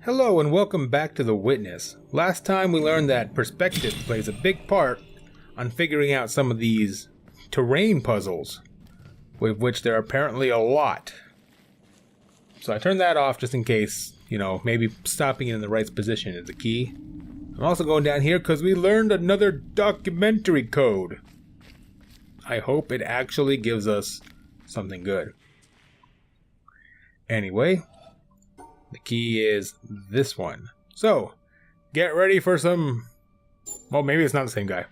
Hello and welcome back to The Witness. Last time we learned that perspective plays a big part on figuring out some of these terrain puzzles, with which there are apparently a lot. So I turned that off just in case, maybe stopping it in the right position is the key. I'm also going down here because we learned another documentary code. I hope it actually gives us something good. Anyway, the key is this one. So, get ready for some... Well, maybe it's not the same guy.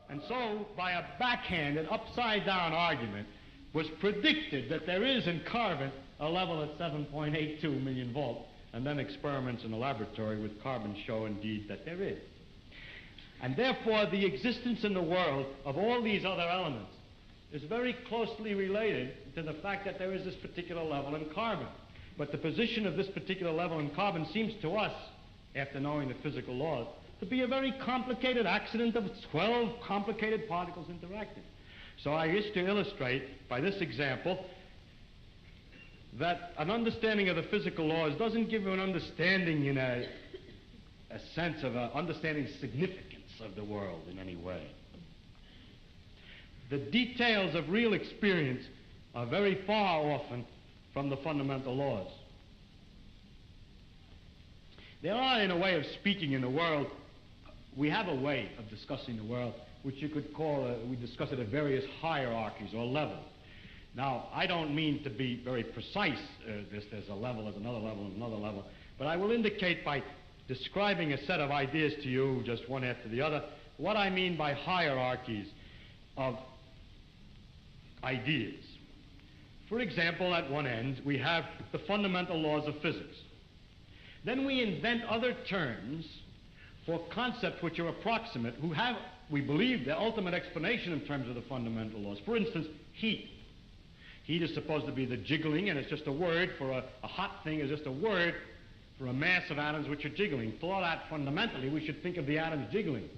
And so, by a backhanded, upside-down argument, was predicted that there is in carbon a level at 7.82 million volts, and then experiments in the laboratory with carbon show indeed that there is. And therefore, the existence in the world of all these other elements is very closely related to the fact that there is this particular level in carbon. But the position of this particular level in carbon seems to us, after knowing the physical laws, to be a very complicated accident of 12 complicated particles interacting. So I wish to illustrate by this example that an understanding of the physical laws doesn't give you an understanding in a sense of understanding significance of the world in any way. The details of real experience are very far often from the fundamental laws. There are, in a way of speaking in the world, we have a way of discussing the world which you could call, we discuss it at various hierarchies or levels. Now, I don't mean to be very precise, there's a level, there's another level, and another level, but I will indicate by describing a set of ideas to you, just one after the other, what I mean by hierarchies of ideas. For example, at one end, we have the fundamental laws of physics. Then we invent other terms for concepts which are approximate, who have, we believe, the ultimate explanation in terms of the fundamental laws. For instance, heat. Heat is supposed to be the jiggling, and it's just a word for a hot thing is just a word for a mass of atoms which are jiggling. Thought out fundamentally, we should think of the atoms jiggling.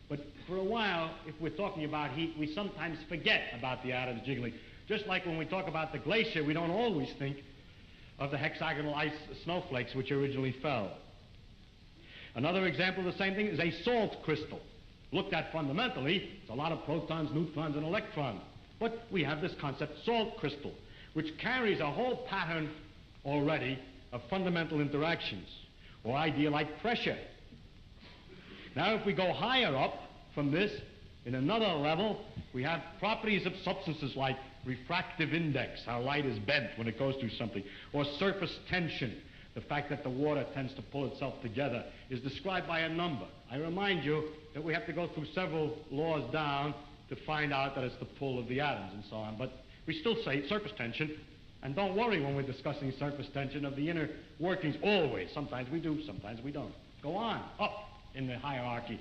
But for a while, if we're talking about heat, we sometimes forget about the atoms jiggling. Just like when we talk about the glacier, we don't always think of the hexagonal ice snowflakes which originally fell. Another example of the same thing is a salt crystal. Looked at fundamentally, it's a lot of protons, neutrons, and electrons. But we have this concept, salt crystal, which carries a whole pattern already of fundamental interactions, or idea like pressure. Now, if we go higher up from this, in another level, we have properties of substances like refractive index, how light is bent when it goes through something, or surface tension, the fact that the water tends to pull itself together, is described by a number. I remind you that we have to go through several laws down to find out that it's the pull of the atoms and so on, but we still say surface tension, and don't worry when we're discussing surface tension of the inner workings, always. Sometimes we do, sometimes we don't. Go on, up in the hierarchy.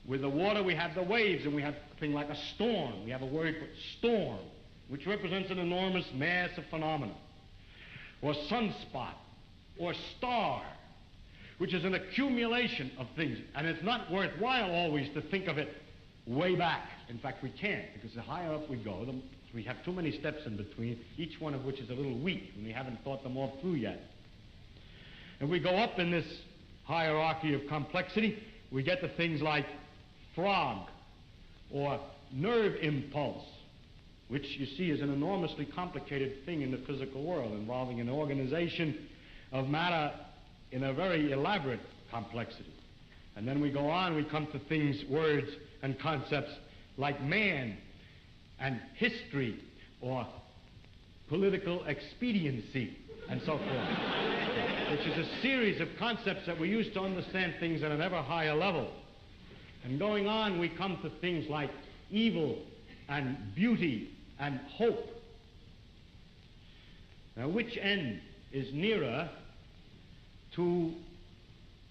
With the water, we have the waves, and we have a thing like a storm. We have a word for storm, which represents an enormous mass of phenomena. Or sunspot, or star, which is an accumulation of things. And it's not worthwhile always to think of it way back. In fact, we can't, because the higher up we go, we have too many steps in between, each one of which is a little weak, and we haven't thought them all through yet. And we go up in this hierarchy of complexity, we get to things like frog, or nerve impulse, which you see is an enormously complicated thing in the physical world, involving an organization of matter in a very elaborate complexity. And then we go on, we come to things, words, and concepts like man, and history, or political expediency, and so forth, which is a series of concepts that we use to understand things at an ever higher level. And going on, we come to things like evil and beauty and hope. Now, which end is nearer to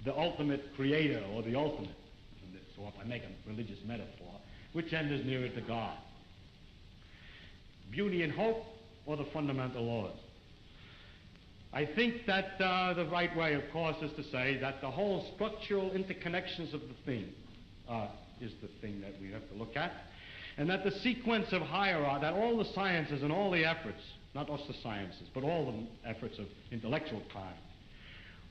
the ultimate creator, or the ultimate? So if I make a religious metaphor, which end is nearer to God? Beauty and hope, or the fundamental laws? I think that the right way, of course, is to say that the whole structural interconnections of the thing is the thing that we have to look at, and that the sequence of hierarchy, that all the sciences and all the efforts, not just the sciences, but all the efforts of intellectual kind,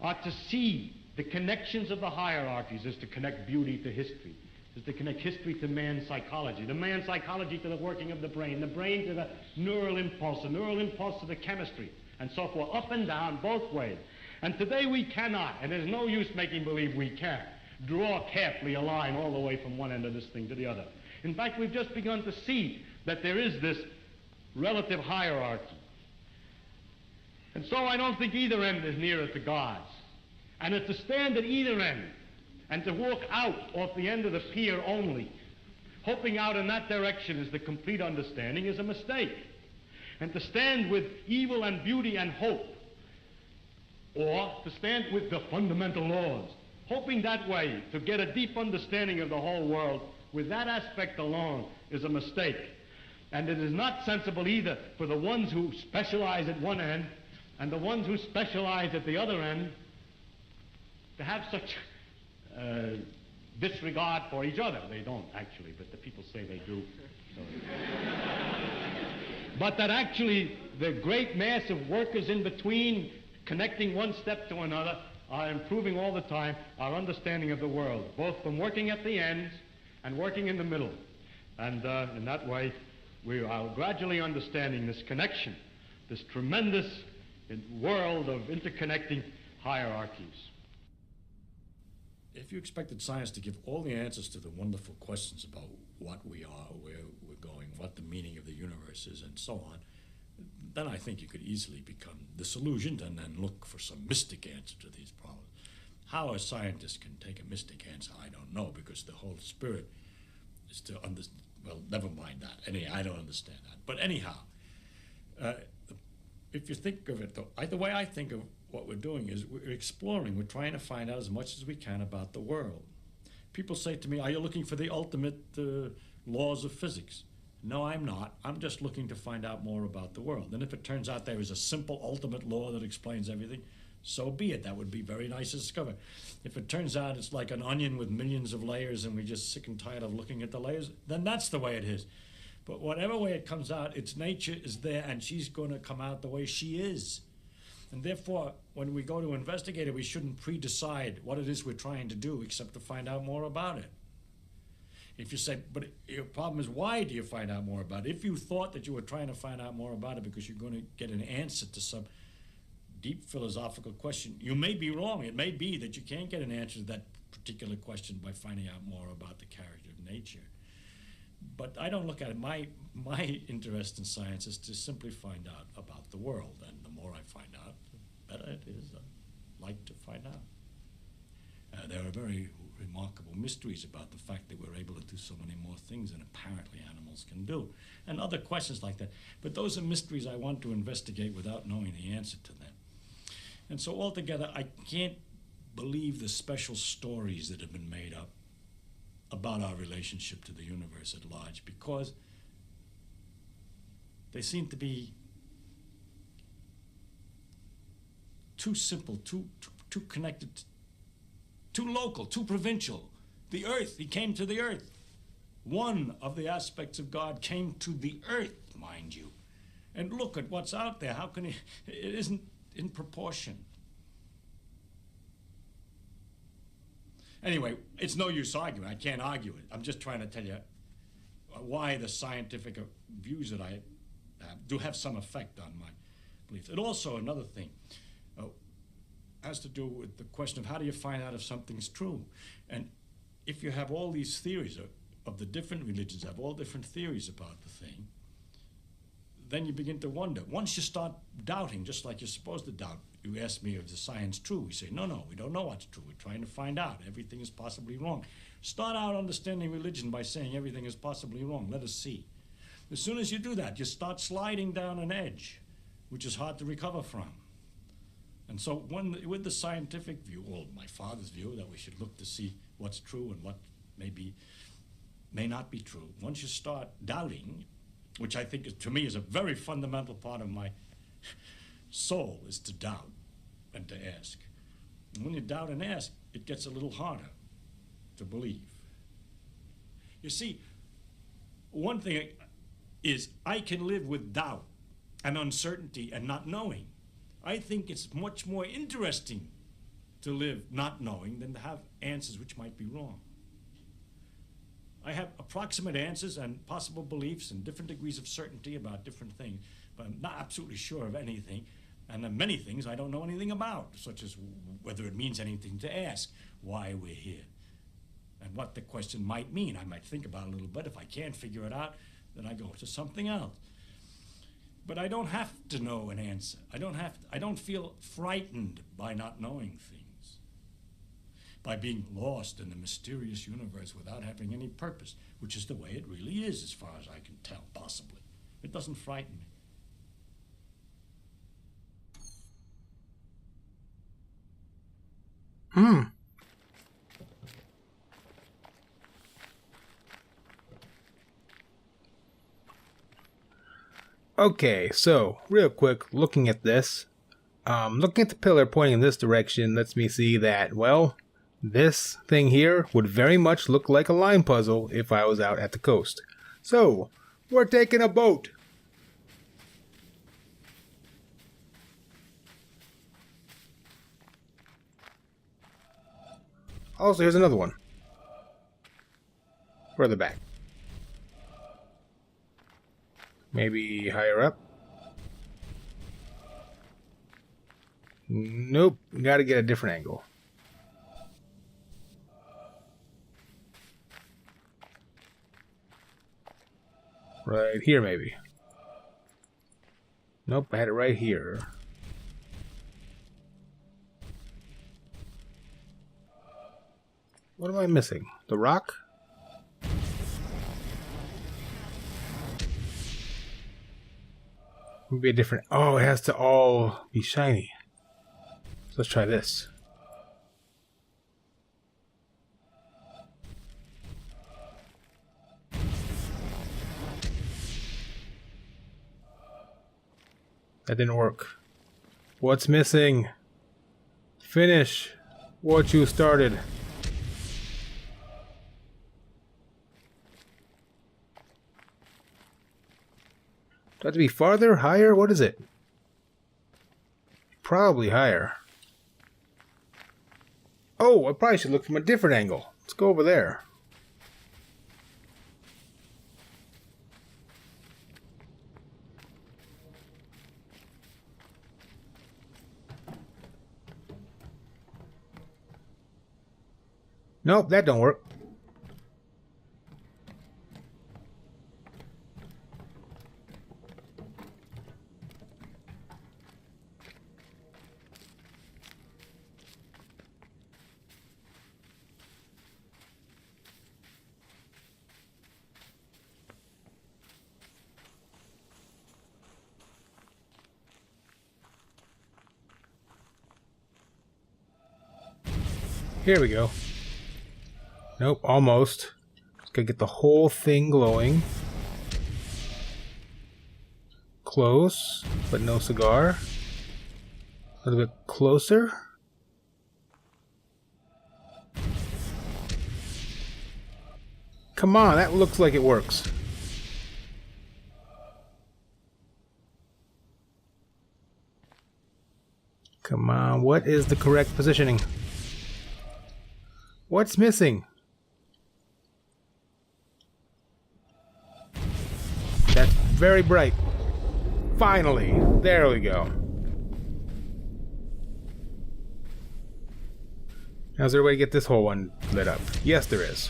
are to see the connections of the hierarchies as to connect beauty to history, is to connect history to man's psychology, the man's psychology to the working of the brain to the neural impulse to the chemistry, and so forth, up and down, both ways. And today we cannot, and there's no use making believe we can, draw carefully a line all the way from one end of this thing to the other. In fact, we've just begun to see that there is this relative hierarchy. And so I don't think either end is nearer to God's. And it's to stand at either end and to walk out off the end of the pier only, hoping out in that direction is the complete understanding, is a mistake. And to stand with evil and beauty and hope, or to stand with the fundamental laws, hoping that way to get a deep understanding of the whole world with that aspect alone, is a mistake. And it is not sensible either for the ones who specialize at one end and the ones who specialize at the other end to have such disregard for each other. They don't actually, but the people say they do. So. But that actually the great mass of workers in between, connecting one step to another, are improving all the time our understanding of the world, both from working at the ends and working in the middle. And in that way, we are gradually understanding this connection, this tremendous world of interconnecting hierarchies. If you expected science to give all the answers to the wonderful questions about what we are, where we're going, what the meaning of the universe is, and so on, then I think you could easily become disillusioned and then look for some mystic answer to these problems. How a scientist can take a mystic answer, I don't know, because the whole spirit is to understand. Well, never mind that. I don't understand that. But anyhow, if you think of it, though, the way I think of what we're doing is we're exploring, we're trying to find out as much as we can about the world. People say to me, are you looking for the ultimate laws of physics? No, I'm not. I'm just looking to find out more about the world. And if it turns out there is a simple ultimate law that explains everything, so be it. That would be very nice to discover. If it turns out it's like an onion with millions of layers and we're just sick and tired of looking at the layers, then that's the way it is. But whatever way it comes out, its nature is there and she's going to come out the way she is. And therefore, when we go to investigate it, we shouldn't pre-decide what it is we're trying to do except to find out more about it. If you say, but your problem is, why do you find out more about it? If you thought that you were trying to find out more about it because you're going to get an answer to some deep philosophical question, you may be wrong. It may be that you can't get an answer to that particular question by finding out more about the character of nature. But I don't look at it. My interest in science is to simply find out about the world. And the more I find out, the better it is. I like to find out. There are very remarkable mysteries about the fact that we're able to do so many more things than apparently animals can do, and other questions like that. But those are mysteries I want to investigate without knowing the answer to them. And so altogether, I can't believe the special stories that have been made up about our relationship to the universe at large, because they seem to be too simple, too connected, too local, too provincial. The earth, he came to the earth. One of the aspects of God came to the earth, mind you. And look at what's out there. How can it isn't in proportion. Anyway, it's no use arguing. I can't argue it. I'm just trying to tell you why the scientific views that I have do have some effect on my beliefs. And also another thing has to do with the question of how do you find out if something's true. And if you have all these theories of the different religions, have all different theories about the thing, then you begin to wonder. Once you start doubting, just like you're supposed to doubt, you ask me, is the science true? We say, no, we don't know what's true. We're trying to find out. Everything is possibly wrong. Start out understanding religion by saying everything is possibly wrong. Let us see. As soon as you do that, you start sliding down an edge, which is hard to recover from. And so with the scientific view, or my father's view, that we should look to see what's true and what may not be true, once you start doubting, which I think is, to me, is a very fundamental part of my soul, is to doubt and to ask. And when you doubt and ask, it gets a little harder to believe. You see, one thing is I can live with doubt and uncertainty and not knowing. I think it's much more interesting to live not knowing than to have answers which might be wrong. I have approximate answers and possible beliefs and different degrees of certainty about different things, but I'm not absolutely sure of anything. And there are many things I don't know anything about, such as whether it means anything to ask, why we're here, and what the question might mean. I might think about it a little bit. If I can't figure it out, then I go to something else. But I don't have to know an answer. I don't feel frightened by not knowing things, by being lost in the mysterious universe without having any purpose, which is the way it really is, as far as I can tell, possibly. It doesn't frighten me. Okay, so real quick, looking at this, looking at the pillar pointing in this direction lets me see that, well, this thing here would very much look like a line puzzle if I was out at the coast. So, we're taking a boat. Also, here's another one. Further back. Maybe higher up? Nope, gotta get a different angle. Right here, maybe. Nope, I had it right here. What am I missing? The rock? Maybe a different... Oh, it has to all be shiny. So let's try this. That didn't work. What's missing? Finish what you started. Do I have to be farther? Higher? What is it? Probably higher. Oh, I probably should look from a different angle. Let's go over there. Nope, that don't work. Here we go. Nope, almost. Just gotta get the whole thing glowing. Close, but no cigar. A little bit closer. Come on, that looks like it works. Come on, what is the correct positioning? What's missing? That's very bright. Finally, there we go. Now, is there a way to get this whole one lit up? Yes, there is.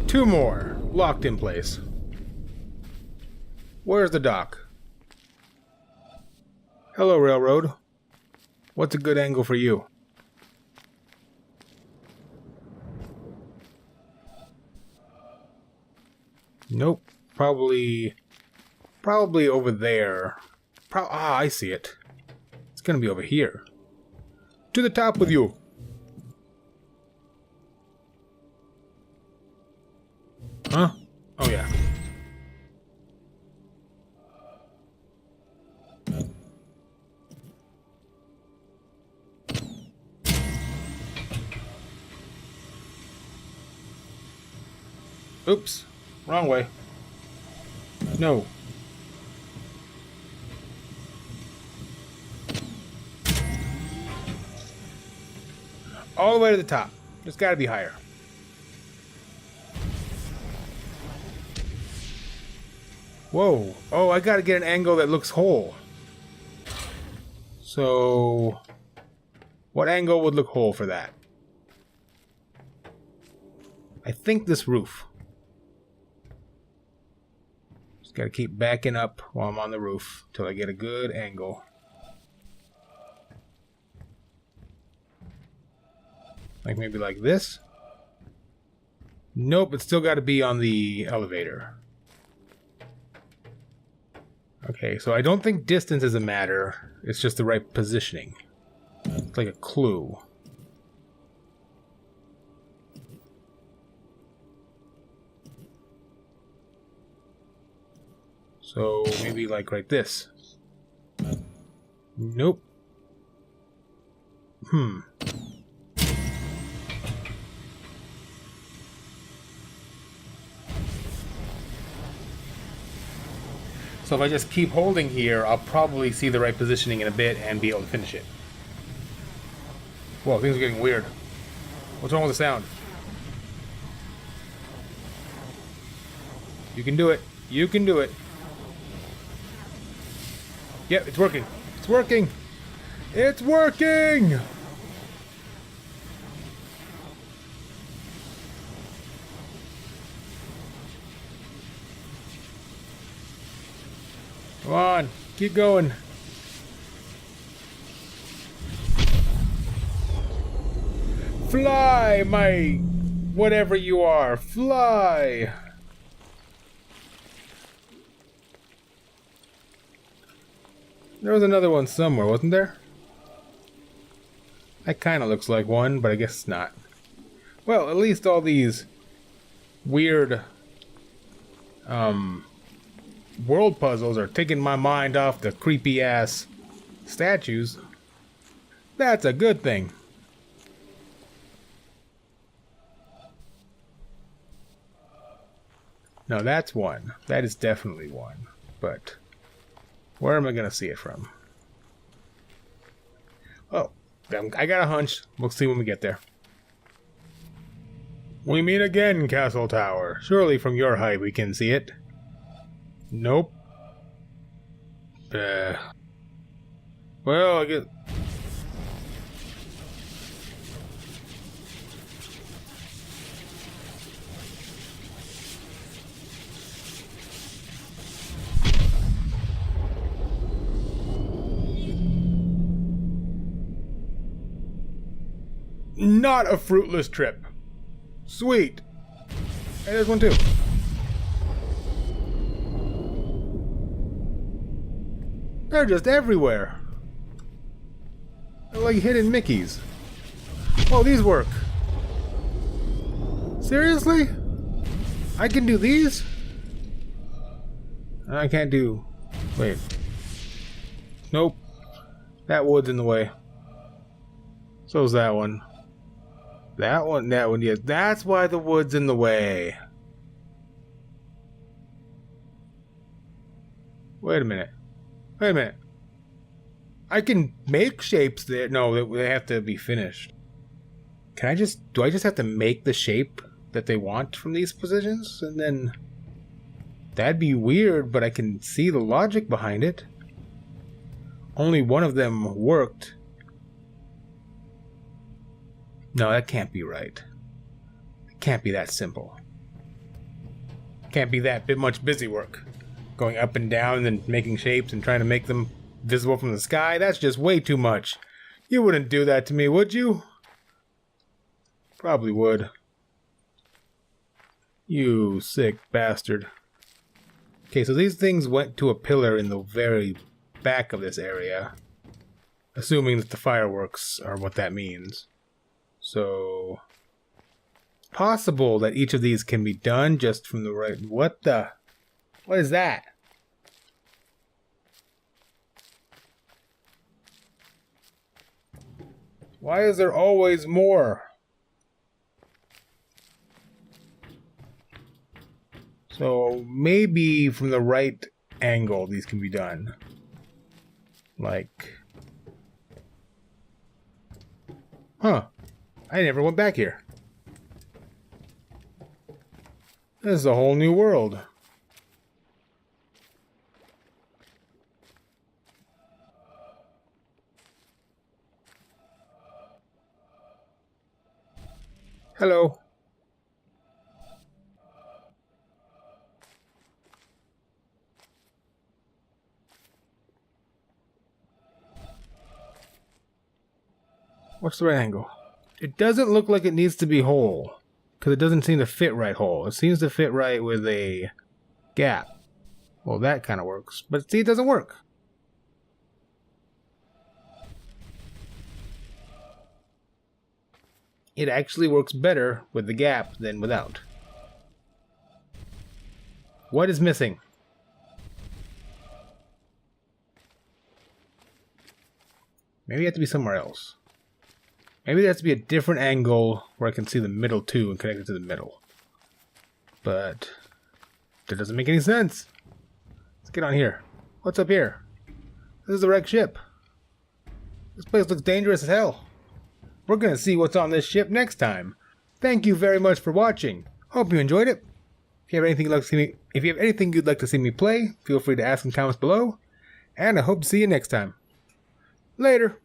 Two more, locked in place. Where's the dock? Hello, railroad. What's a good angle for you? Nope. Probably over there. I see it. It's gonna be over here. To the top with you. Huh? Oh yeah. Oops, wrong way. No. All the way to the top. It's got to be higher. Whoa. Oh, I got to get an angle that looks whole. So, what angle would look whole for that? I think this roof. Just got to keep backing up while I'm on the roof till I get a good angle. Like maybe like this? Nope, it's still got to be on the elevator. Okay, so I don't think distance is a matter. It's just the right positioning. It's like a clue. So maybe like this. Nope. So if I just keep holding here, I'll probably see the right positioning in a bit and be able to finish it. Whoa, things are getting weird. What's wrong with the sound? You can do it. You can do it. Yep, it's working. It's working. It's working! Come on, keep going. Fly, my whatever you are, fly. There was another one somewhere, wasn't there? That kind of looks like one, but I guess it's not. Well, at least all these weird world puzzles are taking my mind off the creepy ass statues. That's a good thing. No, that's one. That is definitely one. But where am I going to see it from? Oh, I got a hunch. We'll see when we get there. We meet again, Castle Tower. Surely from your height we can see it. Nope. Well, I guess... Not a fruitless trip. Sweet. Hey, there's one too. They're just everywhere. They're like hidden Mickeys. Oh, these work. Seriously? I can do these? I can't do... Wait. Nope. That wood's in the way. So's that one. That one, yes. That's why the wood's in the way. Wait a minute. Wait a minute. I can make shapes there. No, they have to be finished. Can I just... Do I just have to make the shape that they want from these positions? And then... That'd be weird, but I can see the logic behind it. Only one of them worked. No, that can't be right. It can't be that simple. Can't be that much busy work. Going up and down and making shapes and trying to make them visible from the sky. That's just way too much. You wouldn't do that to me, would you? Probably would. You sick bastard. Okay, so these things went to a pillar in the very back of this area. Assuming that the fireworks are what that means. So... Possible that each of these can be done just from the right... What the... What is that? Why is there always more? So maybe from the right angle these can be done. Like... Huh. I never went back here. This is a whole new world. Hello. What's the right angle? It doesn't look like it needs to be whole, because it doesn't seem to fit right whole. It seems to fit right with a gap. Well, that kind of works, but see, it doesn't work. It actually works better with the gap than without. What is missing? Maybe it has to be somewhere else. Maybe there has to be a different angle where I can see the middle too and connect it to the middle. But that doesn't make any sense. Let's get on here. What's up here? This is a wrecked ship. This place looks dangerous as hell. We're going to see what's on this ship next time. Thank you very much for watching. Hope you enjoyed it. If you have anything you'd like to see me play, feel free to ask in comments below. And I hope to see you next time. Later.